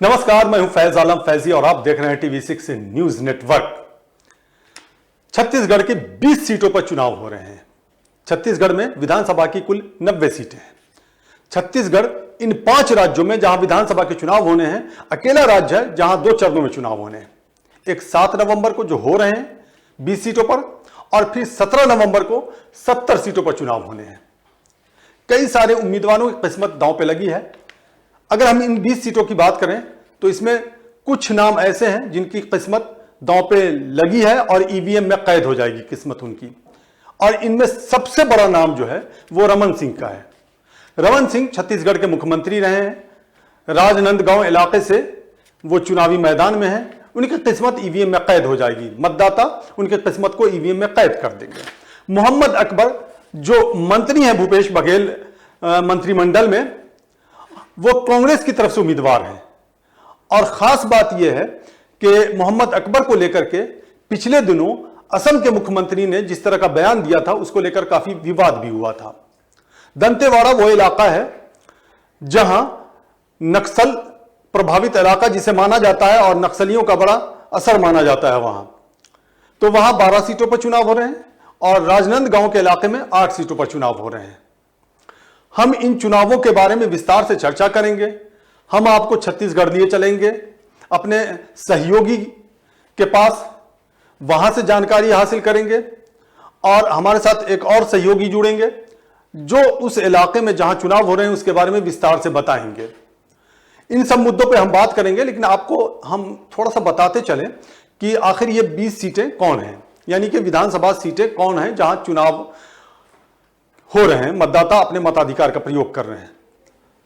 नमस्कार, मैं हूं फैज आलम फैजी और आप देख रहे हैं टीवी6 न्यूज नेटवर्क। छत्तीसगढ़ की 20 सीटों पर चुनाव हो रहे हैं। छत्तीसगढ़ में विधानसभा की कुल 90 सीटें हैं। छत्तीसगढ़ इन 5 राज्यों में जहां विधानसभा के चुनाव होने हैं, अकेला राज्य है जहां 2 चरणों में चुनाव होने हैं। एक 7 नवंबर को जो हो रहे हैं 20 सीटों पर, और फिर 17 नवंबर को 70 सीटों पर चुनाव होने हैं। कई सारे उम्मीदवारों की किस्मत दांव पे लगी है। अगर हम इन 20 सीटों की बात करें तो इसमें कुछ नाम ऐसे हैं जिनकी किस्मत दांव पे लगी है और ईवीएम में कैद हो जाएगी किस्मत उनकी। और इनमें सबसे बड़ा नाम जो है वो रमन सिंह का है। रमन सिंह छत्तीसगढ़ के मुख्यमंत्री रहे हैं। राजनांदगांव इलाके से वो चुनावी मैदान में है। उनकी किस्मत ईवीएम में कैद हो जाएगी। मतदाता उनकी किस्मत को ईवीएम में कैद कर देंगे। मोहम्मद अकबर जो मंत्री हैं भूपेश बघेल मंत्रिमंडल में, वो कांग्रेस की तरफ से उम्मीदवार हैं। और खास बात यह है कि मोहम्मद अकबर को लेकर के पिछले दिनों असम के मुख्यमंत्री ने जिस तरह का बयान दिया था उसको लेकर काफी विवाद भी हुआ था। दंतेवाड़ा वो इलाका है जहां नक्सल प्रभावित इलाका जिसे माना जाता है और नक्सलियों का बड़ा असर माना जाता है वहां। तो वहां 12 सीटों पर चुनाव हो रहे हैं और राजनांदगांव के इलाके में 8 सीटों पर चुनाव हो रहे हैं। हम इन चुनावों के बारे में विस्तार से चर्चा करेंगे। हम आपको छत्तीसगढ़ लिए चलेंगे अपने सहयोगी के पास, वहां से जानकारी हासिल करेंगे और हमारे साथ एक और सहयोगी जुड़ेंगे जो उस इलाके में जहां चुनाव हो रहे हैं उसके बारे में विस्तार से बताएंगे। इन सब मुद्दों पे हम बात करेंगे, लेकिन आपको हम थोड़ा सा बताते चलें कि आखिर ये 20 सीटें कौन हैं, यानी कि विधानसभा सीटें कौन हैं जहां चुनाव हो रहे हैं, मतदाता अपने मताधिकार का प्रयोग कर रहे हैं।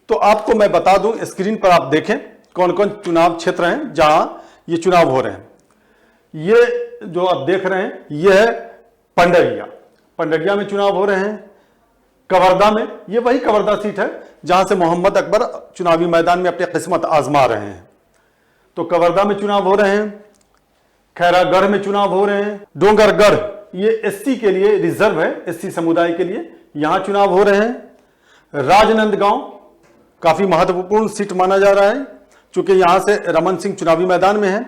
तो आपको मैं बता दूं, स्क्रीन पर आप देखें कौन कौन चुनाव क्षेत्र हैं जहां ये चुनाव हो रहे हैं। ये जो आप देख रहे हैं ये है पंडरिया में चुनाव हो रहे हैं। कवर्धा में, ये वही कवर्धा सीट है जहां से मोहम्मद अकबर चुनावी मैदान में अपनी किस्मत आजमा रहे हैं। तो कवर्धा में चुनाव हो रहे हैं। खैरागढ़ में चुनाव हो रहे हैं। डोंगरगढ़ ये एससी के लिए रिजर्व है, एससी समुदाय के लिए, यहां चुनाव हो रहे हैं। राजनांदगांव काफी महत्वपूर्ण सीट माना जा रहा है क्योंकि यहां से रमन सिंह चुनावी मैदान में है।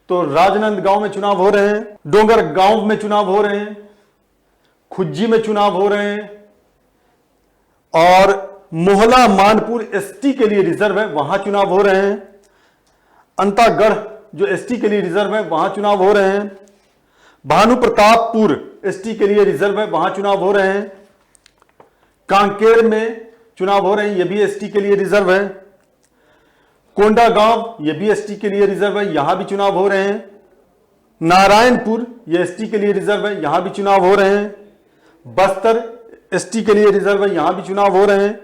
तो राजनांदगांव में चुनाव हो रहे हैं। डोंगरगांव में चुनाव हो रहे हैं। खुज्जी में चुनाव हो रहे हैं। और मोहला मानपुर एसटी के लिए रिजर्व है, वहां चुनाव हो रहे हैं। अंतागढ़ जो एसटी के लिए रिजर्व है वहां चुनाव हो रहे हैं। भानुप्रतापपुर एसटी के लिए रिजर्व है, वहां चुनाव हो रहे हैं। कांकेर में चुनाव हो रहे हैं, यह भी एसटी के लिए रिजर्व है। कोंडागांव ये भी एसटी के लिए रिजर्व है, यहां भी चुनाव हो रहे हैं। नारायणपुर ये एसटी के लिए रिजर्व है, यहां भी चुनाव हो रहे हैं। बस्तर एसटी के लिए रिजर्व है, यहां भी चुनाव हो रहे हैं।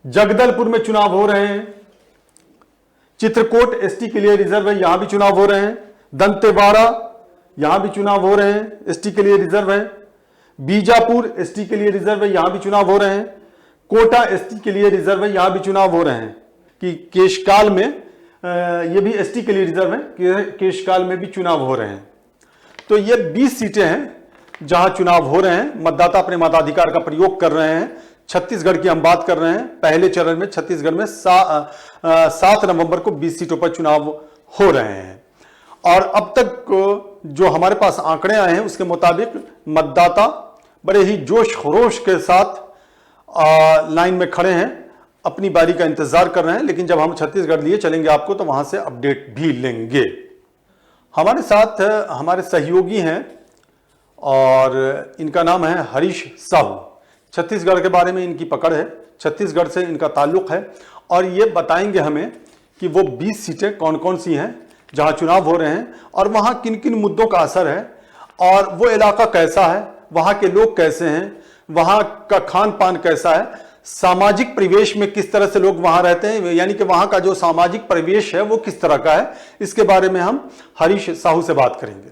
जगदलपुर में चुनाव हो रहे हैं। चित्रकोट एसटी के लिए रिजर्व है, यहां भी चुनाव हो रहे हैं। दंतेवाड़ा यहां भी चुनाव हो रहे हैं, एसटी के लिए रिजर्व है। बीजापुर एसटी के लिए रिजर्व है, यहां भी चुनाव हो रहे हैं। कोटा एसटी के लिए रिजर्व है, यहां भी चुनाव हो रहे हैं। कि केशकाल में ये भी एसटी के लिए रिजर्व है, केशकाल में भी चुनाव हो रहे हैं। तो ये 20 सीटें हैं जहां चुनाव हो रहे हैं। मतदाता अपने मताधिकार का प्रयोग कर रहे हैं। छत्तीसगढ़ की हम बात कर रहे हैं। पहले चरण में छत्तीसगढ़ में 7 नवंबर को 20 सीटों पर चुनाव हो रहे हैं। और अब तक जो हमारे पास आंकड़े आए हैं उसके मुताबिक मतदाता बड़े ही जोश खरोश के साथ लाइन में खड़े हैं, अपनी बारी का इंतजार कर रहे हैं। लेकिन जब हम छत्तीसगढ़ लिए चलेंगे आपको तो वहां से अपडेट भी लेंगे। हमारे साथ हमारे सहयोगी हैं और इनका नाम है हरीश साहू। छत्तीसगढ़ के बारे में इनकी पकड़ है, छत्तीसगढ़ से इनका ताल्लुक है और ये बताएंगे हमें कि वो 20 सीटें कौन कौन सी हैं जहां चुनाव हो रहे हैं और वहां किन किन मुद्दों का असर है और वो इलाका कैसा है, वहां के लोग कैसे हैं, वहां का खान पान कैसा है, सामाजिक परिवेश में किस तरह से लोग वहां रहते हैं, यानी कि वहां का जो सामाजिक परिवेश है वो किस तरह का है। इसके बारे में हम हरीश साहू से बात करेंगे।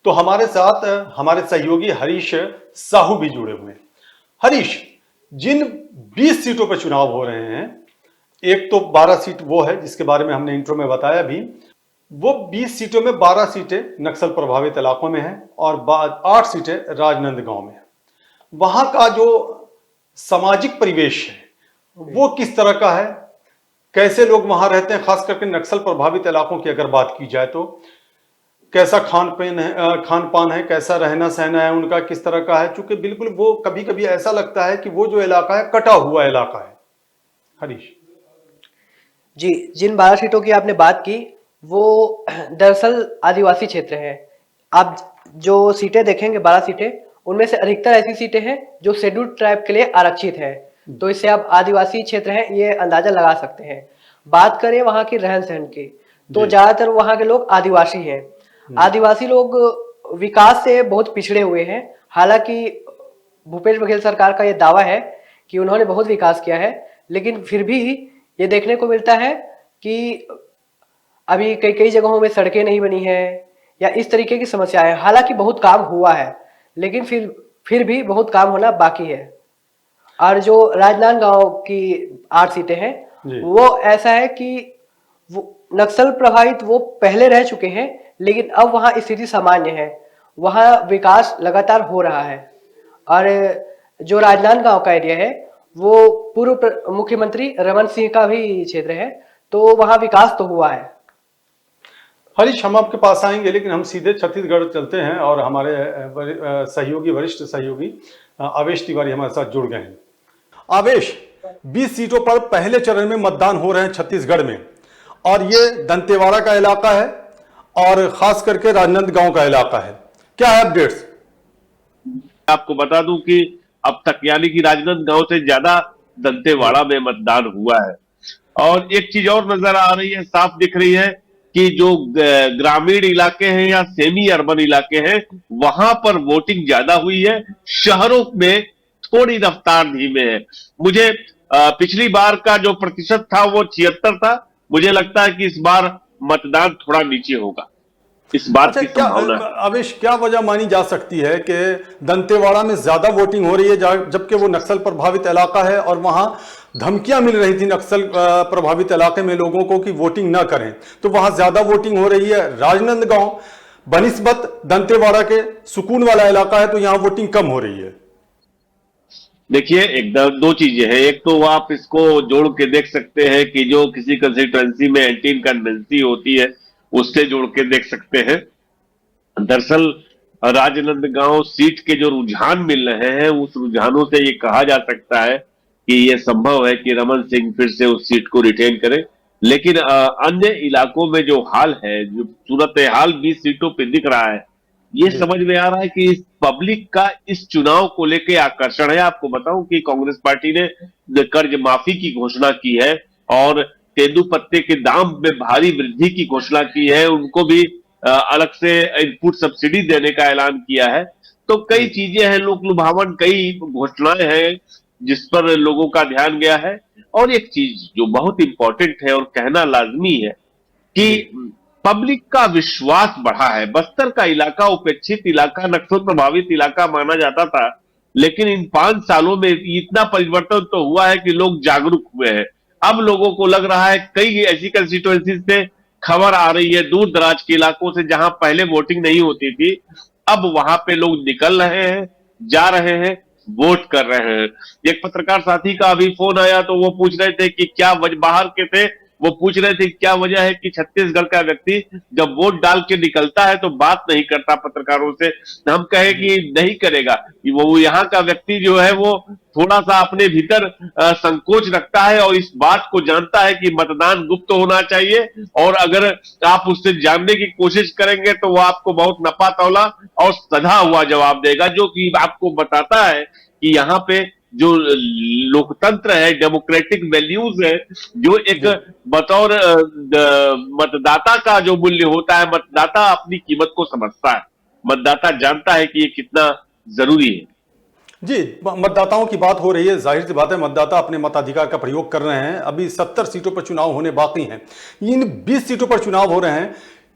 तो हमारे साथ हमारे सहयोगी हरीश साहू भी जुड़े हुए हैं। हरीश, जिन 20 सीटों पर चुनाव हो रहे हैं, एक तो 12 सीट वो है जिसके बारे में हमने इंट्रो में बताया भी, वो 20 सीटों में 12 सीटें नक्सल प्रभावित इलाकों में हैं और 8 सीटें राजनांदगांव में। वहां का जो सामाजिक परिवेश है वो किस तरह का है, कैसे लोग वहां रहते हैं, खास करके नक्सल प्रभावित इलाकों की अगर बात की जाए तो कैसा खान पान है, कैसा रहना सहना है उनका, किस तरह का है? चूंकि बिल्कुल वो कभी कभी ऐसा लगता है कि वो जो इलाका है कटा हुआ इलाका है। हरीश जी, जिन 12 सीटों की आपने बात की वो दरअसल आदिवासी क्षेत्र है। आप जो सीटें देखेंगे 12 सीटें, उनमें से अधिकतर ऐसी सीटें हैं जो शेड्यूल्ड ट्राइब के लिए आरक्षित है। तो इससे आप आदिवासी क्षेत्र है ये अंदाजा लगा सकते हैं। बात करें वहाँ की रहन सहन की, तो जी। ज्यादातर वहाँ के लोग आदिवासी हैं। आदिवासी लोग विकास से बहुत पिछड़े हुए हैं। हालांकि भूपेश बघेल सरकार का ये दावा है कि उन्होंने बहुत विकास किया है, लेकिन फिर भी ये देखने को मिलता है कि अभी कई कई जगहों में सड़कें नहीं बनी है या इस तरीके की समस्याएं हैं। हालांकि बहुत काम हुआ है, लेकिन फिर भी बहुत काम होना बाकी है। और जो राजनांदगांव की 8 सीटें हैं, जी। वो ऐसा है कि वो नक्सल प्रभावित वो पहले रह चुके हैं, लेकिन अब वहाँ स्थिति सामान्य है। वहाँ विकास लगातार हो रहा है। और जो राजनांदगांव का एरिया है वो पूर्व मुख्यमंत्री रमन सिंह का भी क्षेत्र है, तो वहाँ विकास तो हुआ है। हरीश, हम आपके पास आएंगे, लेकिन हम सीधे छत्तीसगढ़ चलते हैं और हमारे सहयोगी, वरिष्ठ सहयोगी आवेश तिवारी हमारे साथ जुड़ गए हैं। आवेश, 20 सीटों पर पहले चरण में मतदान हो रहे हैं छत्तीसगढ़ में, और ये दंतेवाड़ा का इलाका है और खास करके राजनांदगांव का इलाका है। क्या है अपडेट्स? आपको बता दूं कि अब तक यानी कि राजनांदगांव से ज्यादा दंतेवाड़ा में मतदान हुआ है। और एक चीज और नजर आ रही है, साफ दिख रही है कि जो ग्रामीण इलाके हैं या सेमी अर्बन इलाके हैं वहां पर वोटिंग ज्यादा हुई है। शहरों में थोड़ी रफ्तार धीमे है। मुझे पिछली बार का जो प्रतिशत था वो 76 था। मुझे लगता है कि इस बार मतदान थोड़ा नीचे होगा, इस बात अच्छा, की क्या संभावना है। आवेश, क्या वजह मानी जा सकती है कि दंतेवाड़ा में ज्यादा वोटिंग हो रही है, जबकि वो नक्सल प्रभावित इलाका है और वहां धमकियां मिल रही थी नक्सल प्रभावित इलाके में लोगों को कि वोटिंग ना करें, तो वहां ज्यादा वोटिंग हो रही है। राजनांदगांव बनिस्बत दंतेवाड़ा के सुकून वाला इलाका है, तो यहां वोटिंग कम हो रही है। देखिए, एकदम दो चीजें हैं। एक तो आप इसको जोड़ के देख सकते हैं कि जो किसी कंस्टिट्यूएंसी में एंटी इनकम्बेंसी होती है उससे जोड़ के देख सकते हैं। दरअसल राजनांदगांव सीट के जो रुझान मिल रहे हैं उस रुझानों से ये कहा जा सकता है कि ये संभव है कि रमन सिंह फिर से उस सीट को रिटेन करें। लेकिन अन्य इलाकों में जो हाल है, जो सूरत हाल 20 सीटों पे दिख रहा है, ये जी। समझ में आ रहा है कि इस पब्लिक का इस चुनाव को लेके आकर्षण है। आपको बताऊं कि कांग्रेस पार्टी ने कर्ज माफी की घोषणा की है और तेंदूपत्ते के दाम में भारी वृद्धि की घोषणा की है। उनको भी अलग से इनपुट सब्सिडी देने का ऐलान किया है। तो कई चीजें हैं, लोक लुभावन कई घोषणाएं हैं जिस पर लोगों का ध्यान गया है। और एक चीज जो बहुत इंपॉर्टेंट है और कहना लाजमी है कि जी। पब्लिक का विश्वास बढ़ा है। बस्तर का इलाका उपेक्षित इलाका, नक्सल प्रभावित इलाका माना जाता था, लेकिन इन 5 सालों में इतना परिवर्तन तो हुआ है कि लोग जागरूक हुए हैं। अब लोगों को लग रहा है, कई ऐसी कंस्टिट्यूएंसी से खबर आ रही है दूर दराज के इलाकों से जहां पहले वोटिंग नहीं होती थी, अब वहां पे लोग निकल रहे हैं, जा रहे हैं, वोट कर रहे हैं। एक पत्रकार साथी का अभी फोन आया तो वो पूछ रहे थे कि क्या वजह, बाहर के थे, वो पूछ रहे थे क्या वजह है कि छत्तीसगढ़ का व्यक्ति जब वोट डाल के निकलता है तो बात नहीं करता पत्रकारों से। हम कहे कि नहीं करेगा, वो यहाँ का व्यक्ति जो है वो थोड़ा सा अपने भीतर संकोच रखता है और इस बात को जानता है कि मतदान गुप्त होना चाहिए, और अगर आप उससे जानने की कोशिश करेंगे तो वो आपको बहुत नपा तौला और सधा हुआ जवाब देगा, जो कि आपको बताता है कि यहाँ पे जो लोकतंत्र है, डेमोक्रेटिक वैल्यूज है, जो एक बतौर मतदाता का जो मूल्य होता है, मतदाता अपनी कीमत को समझता है, मतदाता जानता है कि ये कितना जरूरी है। जी, मतदाताओं की बात हो रही है, जाहिर सी बात है मतदाता अपने मताधिकार का प्रयोग कर रहे हैं। अभी 70 सीटों पर चुनाव होने बाकी हैं। इन 20 सीटों पर चुनाव हो रहे हैं,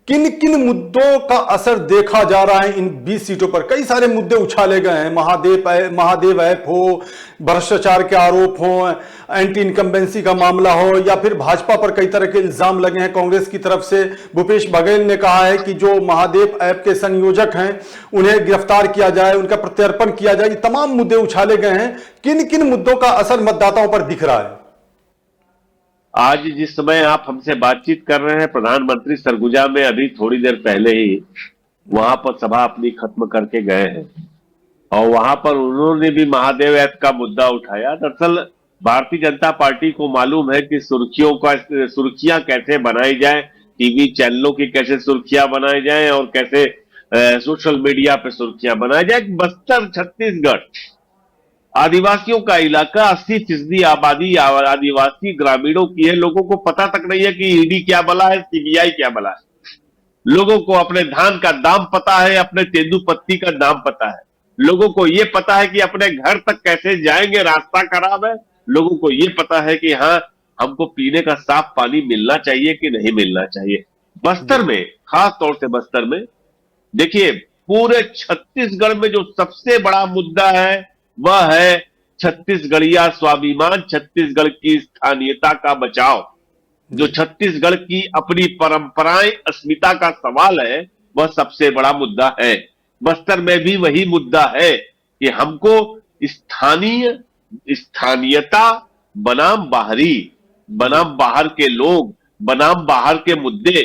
किन किन मुद्दों का असर देखा जा रहा है इन 20 सीटों पर? कई सारे मुद्दे उछाले गए हैं, महादेव ऐप हो, भ्रष्टाचार के आरोप हो, एंटी इनकम्बेंसी का मामला हो, या फिर भाजपा पर कई तरह के इल्जाम लगे हैं कांग्रेस की तरफ से। भूपेश बघेल ने कहा है कि जो महादेव ऐप के संयोजक हैं उन्हें गिरफ्तार किया जाए, उनका प्रत्यर्पण किया जाए। ये तमाम मुद्दे उछाले गए हैं। किन किन मुद्दों का असर मतदाताओं पर दिख रहा है? आज जिस समय आप हमसे बातचीत कर रहे हैं, प्रधानमंत्री सरगुजा में अभी थोड़ी देर पहले ही वहां पर सभा अपनी खत्म करके गए हैं और वहां पर उन्होंने भी महादेव ऐप का मुद्दा उठाया। दरअसल भारतीय जनता पार्टी को मालूम है कि सुर्खियां कैसे बनाई जाए, टीवी चैनलों की कैसे सुर्खियां बनाई जाए और कैसे सोशल मीडिया पे सुर्खियां बनाई जाए। बस्तर छत्तीसगढ़ आदिवासियों का इलाका, 80% आबादी आदिवासी ग्रामीणों की है। लोगों को पता तक नहीं है कि ईडी क्या बला है, सीबीआई क्या बला है। लोगों को अपने धान का दाम पता है, अपने तेंदुपत्ती का दाम पता है। लोगों को यह पता है कि अपने घर तक कैसे जाएंगे, रास्ता खराब है। लोगों को यह पता है कि हाँ, हमको पीने का साफ पानी मिलना चाहिए कि नहीं मिलना चाहिए। बस्तर में, खास तौर से बस्तर में देखिए, पूरे छत्तीसगढ़ में जो सबसे बड़ा मुद्दा है वह है छत्तीसगढ़िया स्वाभिमान, छत्तीसगढ़ की स्थानीयता का बचाव। जो छत्तीसगढ़ की अपनी परंपराएं, अस्मिता का सवाल है, वह सबसे बड़ा मुद्दा है। बस्तर में भी वही मुद्दा है कि हमको स्थानीयता बनाम बाहरी, बनाम बाहर के लोग, बनाम बाहर के मुद्दे।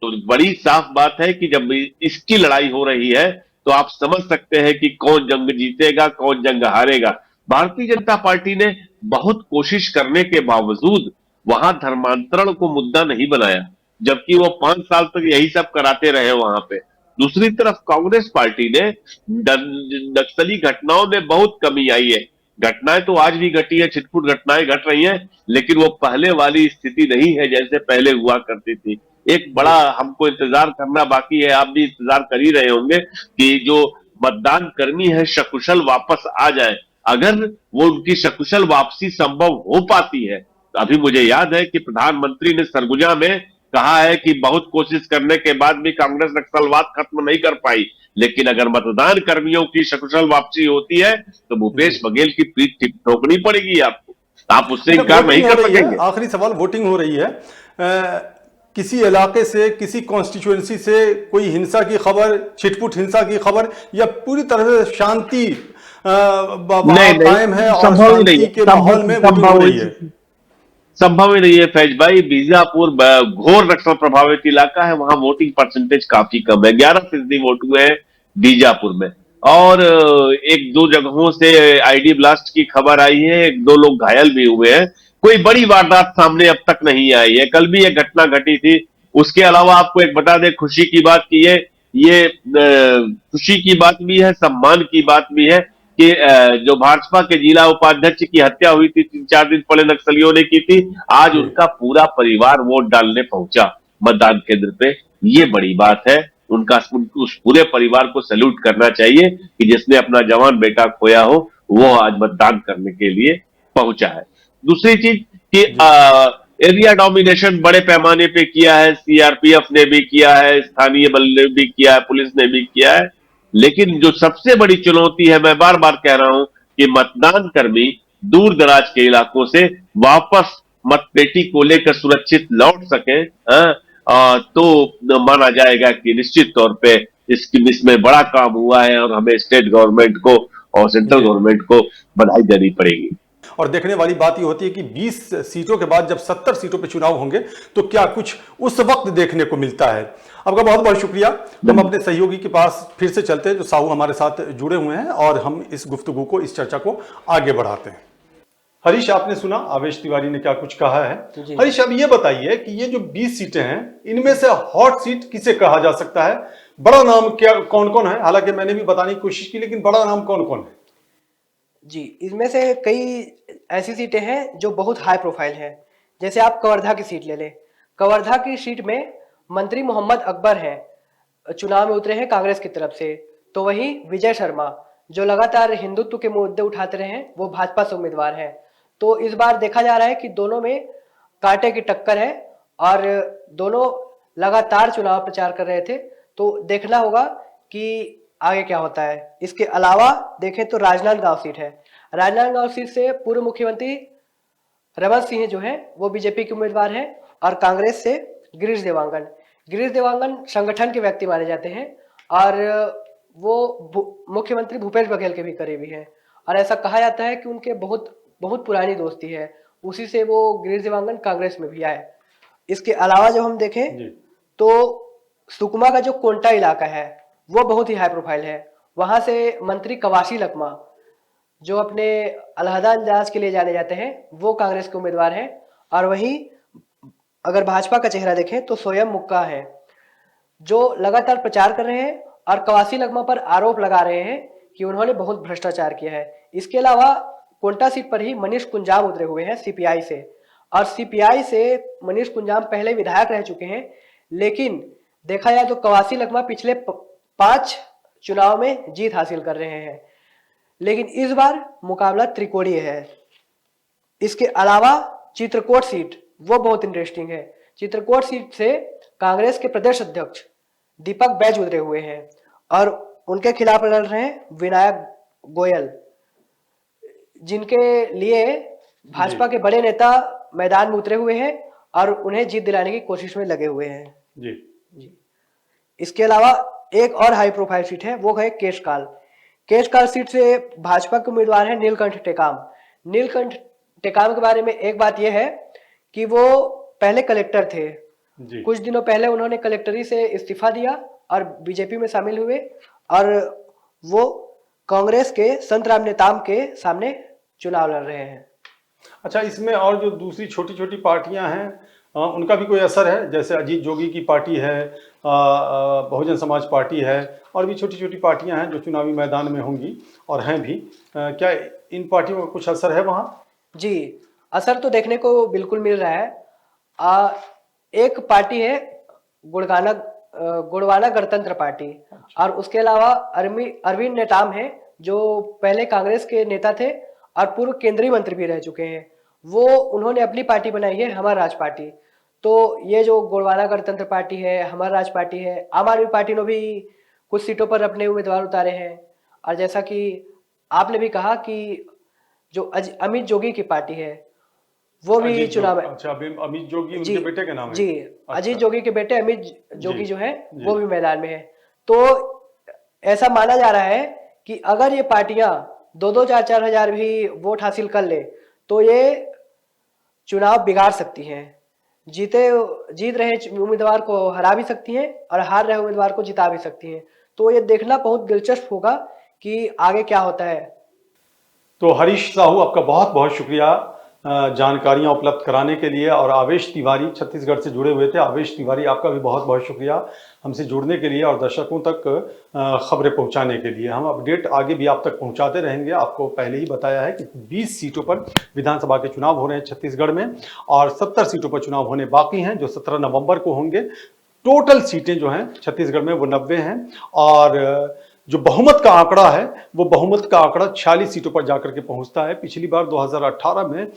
तो बड़ी साफ बात है कि जब इसकी लड़ाई हो रही है तो आप समझ सकते हैं कि कौन जंग जीतेगा, कौन जंग हारेगा। भारतीय जनता पार्टी ने बहुत कोशिश करने के बावजूद वहां धर्मांतरण को मुद्दा नहीं बनाया, जबकि वो 5 साल तक यही सब कराते रहे वहां पे। दूसरी तरफ कांग्रेस पार्टी ने नक्सली घटनाओं में बहुत कमी आई है। घटनाएं तो आज भी घटी है, छिटपुट घटनाएं घट रही हैं, लेकिन वो पहले वाली स्थिति नहीं है जैसे पहले हुआ करती थी। एक बड़ा हमको इंतजार करना बाकी है, आप भी इंतजार कर ही रहे होंगे कि जो मतदान कर्मी है सकुशल वापस आ जाए। अगर वो उनकी सकुशल वापसी संभव हो पाती है, तो अभी मुझे याद है कि प्रधानमंत्री ने सरगुजा में कहा है कि बहुत कोशिश करने के बाद भी कांग्रेस नक्सलवाद खत्म नहीं कर पाई, लेकिन अगर मतदान कर्मियों की सकुशल वापसी होती है तो भूपेश बघेल की पीठ ठोकनी पड़ेगी आपको। आप उससे इनकार नहीं कर सकेंगे। आखिरी सवाल, वोटिंग हो रही है, किसी इलाके से, किसी कॉन्स्टिट्यूएंसी से कोई हिंसा की खबर, छिटपुट हिंसा की खबर, या पूरी तरह से शांति कायम है और शांति के माहौल में वोटिंग हो रही है? संभव ही नहीं है फैज भाई। बीजापुर घोर नक्सल प्रभावित इलाका है, वहां वोटिंग परसेंटेज काफी कम है। 11% वोट हुए हैं बीजापुर में, और एक दो जगहों से आईडी ब्लास्ट की खबर आई है, एक दो लोग घायल भी हुए हैं। कोई बड़ी वारदात सामने अब तक नहीं आई है। कल भी एक घटना घटी थी। उसके अलावा आपको एक बता दें, खुशी की बात की है, ये खुशी की बात भी है, सम्मान की बात भी है कि जो भाजपा के जिला उपाध्यक्ष की हत्या हुई थी 3-4 दिन पहले नक्सलियों ने की थी, आज उनका पूरा परिवार वोट डालने पहुंचा मतदान केंद्र पे। ये बड़ी बात है। उस पूरे परिवार को सैल्यूट करना चाहिए कि जिसने अपना जवान बेटा खोया हो वो आज मतदान करने के लिए पहुंचा है। दूसरी चीज कि एरिया डोमिनेशन बड़े पैमाने पे किया है, सीआरपीएफ ने भी किया है, स्थानीय बल ने भी किया है, पुलिस ने भी किया है। लेकिन जो सबसे बड़ी चुनौती है, मैं बार बार कह रहा हूं कि मतदान कर्मी दूर दराज के इलाकों से वापस मतपेटी को लेकर सुरक्षित लौट सके, तो माना जाएगा कि निश्चित तौर पे इसमें बड़ा काम हुआ है और हमें स्टेट गवर्नमेंट को और सेंट्रल गवर्नमेंट को बधाई देनी पड़ेगी। और देखने वाली बात यह होती है कि 20 सीटों के बाद जब 70 सीटों पे चुनाव होंगे तो क्या कुछ उस वक्त देखने को मिलता है। आपका बहुत बहुत शुक्रिया। हम अपने सहयोगी के पास फिर से चलते हैं, जो साहू हमारे साथ जुड़े हुए हैं, और हम इस गुफ्तगू को, इस चर्चा को आगे बढ़ाते हैं। हरीश, आपने सुना आवेश तिवारी ने क्या कुछ कहा है। हरीश, अब ये बताइए कि ये जो 20 सीटें हैं, इनमें से हॉट सीट किसे कहा जा सकता है? बड़ा नाम क्या, कौन कौन है? हालांकि मैंने भी बताने की कोशिश की, लेकिन बड़ा नाम कौन कौन है? जी, इसमें से कई ऐसी सीटें हैं जो बहुत हाई प्रोफाइल हैं। जैसे आप कवर्धा की सीट ले लें। कवर्धा की सीट में मंत्री मोहम्मद अकबर हैं, चुनाव में उतरे हैं कांग्रेस की तरफ से। तो वहीं विजय शर्मा, जो लगातार हिंदुत्व के मुद्दे उठाते रहे हैं, वो भाजपा से उम्मीदवार हैं। तो इस बार देखा जा रहा है कि दोनों में कांटे की टक्कर है और दोनों लगातार चुनाव प्रचार कर रहे थे। तो देखना होगा कि आगे क्या होता है। इसके अलावा देखें तो राजनांदगांव सीट है। राजनांदगांव सीट से पूर्व मुख्यमंत्री रमन सिंह जो है वो बीजेपी के उम्मीदवार हैं, और कांग्रेस से गिरीश देवांगन संगठन के व्यक्ति माने जाते हैं, और वो मुख्यमंत्री भूपेश बघेल के भी करीबी हैं। और ऐसा कहा जाता है कि उनके बहुत पुरानी दोस्ती है। उसी से वो गिरीश देवांगन कांग्रेस में भी आए। इसके अलावा जब हम देखें जी तो सुकमा का जो कोंटा इलाका है वो बहुत ही हाई प्रोफाइल है। वहां से मंत्री कवासी लखमा जो अपने अलहदा अंदाज के लिए जाने जाते हैं वो कांग्रेस के उम्मीदवार हैं। और वहीं अगर भाजपा का चेहरा देखें तो स्वयं मुक्का है जो लगातार प्रचार कर रहे हैं और कवासी लखमा पर आरोप लगा रहे हैं कि उन्होंने बहुत भ्रष्टाचार किया है। इसके अलावा कोंटा सीट पर ही मनीष कुंजाम उतरे हुए हैं सीपीआई से, और सीपीआई से मनीष कुंजाम पहले विधायक रह चुके हैं। लेकिन देखा जाए तो कवासी लखमा पिछले 5 चुनाव में जीत हासिल कर रहे हैं, लेकिन इस बार मुकाबला त्रिकोणीय है। इसके अलावा चित्रकूट सीट वो बहुत इंटरेस्टिंग है। चित्रकूट सीट से कांग्रेस के प्रदेश अध्यक्ष दीपक बैज उतरे हुए हैं और उनके खिलाफ लड़ रहे हैं विनायक गोयल, जिनके लिए भाजपा के बड़े नेता मैदान में उतरे हुए हैं और उन्हें जीत दिलाने की कोशिश में लगे हुए हैं। जी। इसके अलावा एक और हाई प्रोफाइल सीट है, वो है केशकाल। केशकाल सीट से भाजपा के उम्मीदवार है नीलकंठ टेकाम। नीलकंठ टेकाम के बारे में एक बात यह है कि वो पहले कलेक्टर थे। कुछ दिनों पहले उन्होंने कलेक्टरी से इस्तीफा दिया और बीजेपी में शामिल हुए और वो कांग्रेस के संत राम नेताम के सामने चुनाव लड़ रहे हैं। अच्छा, इसमें और जो दूसरी छोटी छोटी पार्टियां हैं उनका भी कोई असर है? जैसे अजीत जोगी की पार्टी है, बहुजन समाज पार्टी है, और भी छोटी छोटी पार्टियां हैं जो चुनावी मैदान में होंगी और हैं भी। क्या इन पार्टियों का कुछ असर है वहाँ? जी, असर तो देखने को बिल्कुल मिल रहा है। एक पार्टी है गुड़वाना गणतंत्र पार्टी, और उसके अलावा अरविंद नेताम है जो पहले कांग्रेस के नेता थे और पूर्व केंद्रीय मंत्री भी रह चुके हैं। वो उन्होंने अपनी पार्टी बनाई है हमार राज पार्टी। तो ये जो गुड़वाना गणतंत्र पार्टी है, हमार राज पार्टी है, आम आदमी पार्टी ने भी कुछ सीटों पर अपने उम्मीदवार उतारे हैं। और जैसा कि आपने भी कहा कि जो अमित जोगी की पार्टी है वो भी चुनाव है। अच्छा, अमित जोगी उनके बेटे के नाम है? जी, अच्छा। अजीत जोगी के बेटे अमित जोगी जो है जी। वो भी मैदान में है। तो ऐसा माना जा रहा है कि अगर ये पार्टियां 2-2, 4-4 हजार भी वोट हासिल कर ले तो ये चुनाव बिगाड़ सकती हैं। जीत रहे उम्मीदवार को हरा भी सकती हैं और हार रहे उम्मीदवार को जिता भी सकती हैं। तो ये देखना बहुत दिलचस्प होगा कि आगे क्या होता है। तो हरीश साहू, आपका बहुत बहुत शुक्रिया जानकारियां उपलब्ध कराने के लिए। और आवेश तिवारी छत्तीसगढ़ से जुड़े हुए थे। आवेश तिवारी, आपका भी बहुत बहुत शुक्रिया हमसे जुड़ने के लिए और दर्शकों तक खबरें पहुंचाने के लिए। हम अपडेट आगे भी आप तक पहुंचाते रहेंगे। आपको पहले ही बताया है कि 20 सीटों पर विधानसभा के चुनाव हो रहे हैं छत्तीसगढ़ में, और 70 सीटों पर चुनाव होने बाकी हैं जो 17 नवंबर को होंगे। टोटल सीटें जो हैं छत्तीसगढ़ में वो 90 हैं, और जो बहुमत का आंकड़ा है वो बहुमत का आंकड़ा 46 सीटों पर जाकर के पहुंचता है। पिछली बार 2018 में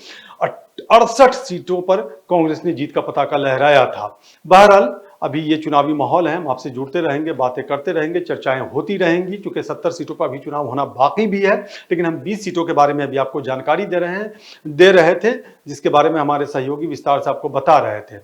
68 सीटों पर कांग्रेस ने जीत का पताका लहराया था। बहरहाल अभी ये चुनावी माहौल है, हम आपसे जुड़ते रहेंगे, बातें करते रहेंगे, चर्चाएं होती रहेंगी, क्योंकि 70 सीटों पर अभी चुनाव होना बाकी भी है। लेकिन हम 20 सीटों के बारे में अभी आपको जानकारी दे रहे थे, जिसके बारे में हमारे सहयोगी विस्तार से आपको बता रहे थे।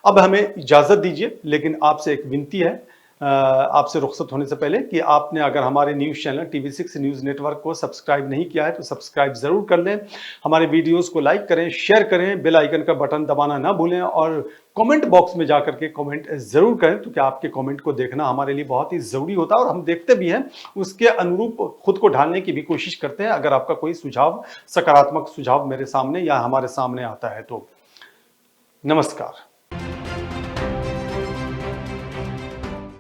अब हमें इजाजत दीजिए, लेकिन आपसे एक विनती है आपसे रुखसत होने से पहले कि आपने अगर हमारे news channel TV6 news network को सब्सक्राइब नहीं किया है तो सब्सक्राइब ज़रूर कर लें। हमारे वीडियोस को लाइक करें, शेयर करें, बेल आइकन का बटन दबाना ना भूलें, और कमेंट बॉक्स में जाकर के कमेंट ज़रूर करें, क्योंकि आपके कमेंट को देखना हमारे लिए बहुत ही ज़रूरी होता है और हम देखते भी हैं, उसके अनुरूप खुद को ढालने की भी कोशिश करते हैं। अगर आपका कोई सुझाव, सकारात्मक सुझाव मेरे सामने या हमारे सामने आता है तो। नमस्कार।